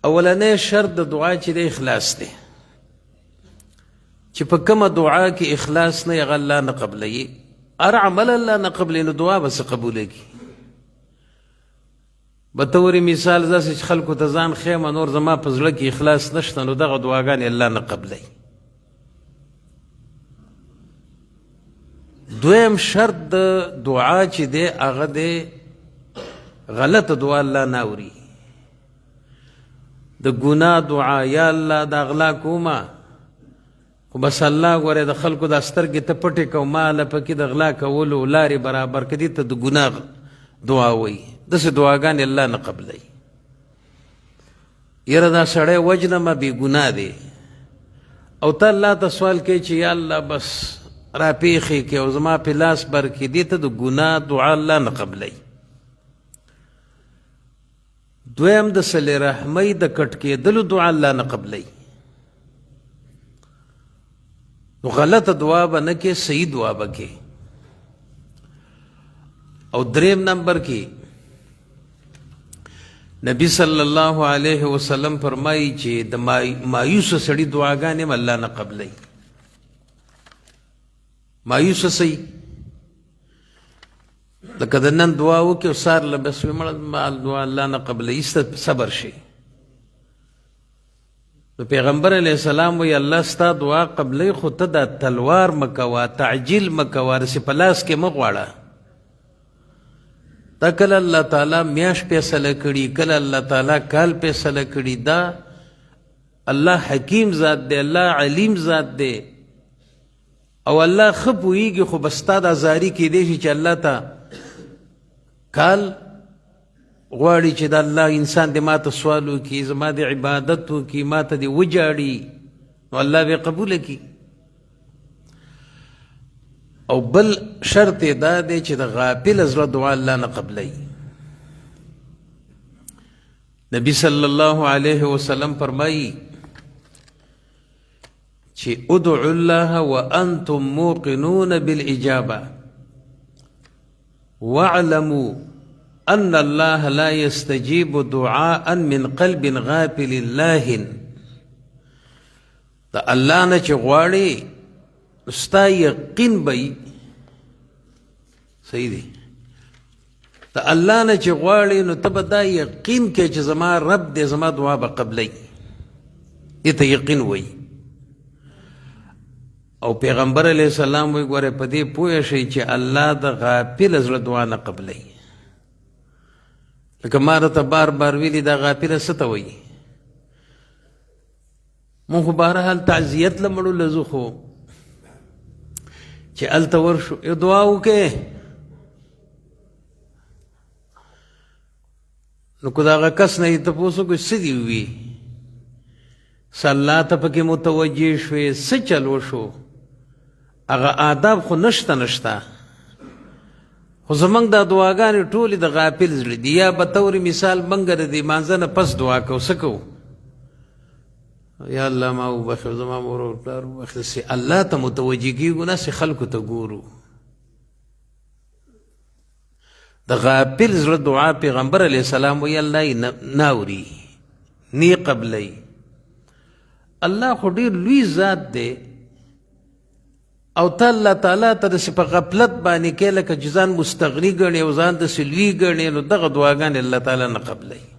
اولنی شرط د دعا چې د اخلاص دی، چې په کومه دعا کې اخلاص نه هغه الله نه قبلوي. هر عمل الله نه قبلوي نو دعا به څه قبولېږي؟ بطور مثال داسې چې خلکو ته ځان ښیم نور زما په زړه کې اخلاص نشته نو دغه دعاګانې الله نه قبلوي. دویم شرط د دعا چې دی هغه دی غلطه دعا الله نه اوري. د ګناه دعا یا الله د اغلا کومه خو بس الله ګوره د خلکو د سترګې ته پټې کو ما له پکې د غلا کولو لارې برابر کړي ته د ګناه دعا وایي. داسې دعاګانې الله نه قبلوي. یاره دا سړی وجنمه بې ګناه دی او ته الله ته سوال کوي چې یا الله بس راپېښې کړي او زما پې لاس بر کړي، دې ته د ګناه دعا الله نه قبلوي. دویم د صلې رحمۍ د کټ کېدلو دعا الله نه قبلوي. نو غلطه دعا به نه کې، صحیح دعا به کې. او دریم نمبر کې نبی صلی الله علیه وسلم فرمایي چې د مایوسه سړي دعاګانې هم الله نه قبلوي. مایوسه سړي لکه د نن دعا وکړي او سار له بس وي مړه دعا الله نه قبلوي، صبر شي. نو پیغمبر علیه السلام وی الله ستا دعا قبلوي خو ته دا تلوار مه کوه، تعجیل مه کوه، رسې په لاس کې مه غواړه. دا کله الله تعالی میاشت فیصله کړي، کله الله تعالی کال فیصله کړي. دا الله حکیم ذات دی، الله علیم ذات دی او الله ښه پوهېږي. خو بس ستا دا زاري کیدی شي چې الله ته کال غواړي چې د الله انسان دې ما ته سوال وکړي، زما د عبادت وکړي، ما ته دې وجاړي، نو الله به قبوله کړي. او بل شرط یې دا دی چې د غافل زړه دعا الله نه قبلوي. نبی صلی الله علیه وسلم فرمایي چې ادعوا الله وانتم موقنون بالاجابه واعلموا ان الله لا يستجيب دعاء من قلب غافل لاهٍ. د الله نه چې غواړي ستا یقین به صحیح دی. د الله نه چې غواړي نو ته به دا یقین کې چې زما رب دې زما دعا به قبلوي، دې ته یقین وایي. او پیغمبر علیه السلام وایي ګوره په دې پوه شئ چې الله د غافل زړه دعا نه قبلوي. لکه ما راته بار بار ویلي دا غافله څه ته وایي؟ مونږ خو بهرحال تعزیت له مړو له ځو، خو چې هلته ورشو یو دعا وکړې نو که د هغه کس نه یې تپوس وکړو څه دې ووي، څه الله ته پکې متوجه شوې، څه چل وشو، هغه آداب خو نشته. خو زمونږ دا دعاګانې ټولې د غافل زړه دي. یا به طور مثال موږ د دې مانځه نه پس دعا کوو، څه کوو؟ یا الله ما وبخښه، زما مور او پلار وبخښه. الله ته متوجه کېږو نه، خلکو ته ګورو. د غافل زړه دعا پیغمبر علیه السلام وایي الله یې نه اوري، نه یې قبلوي. الله خو ډېر لوی ذات دی او ته الله تعالی ته داسې په غفلت باندې کې لکه چې ځان مستغني ګڼې او ځان داسې لوی ګڼې، نو دغه دعاګانې الله تعالی نه قبلوي.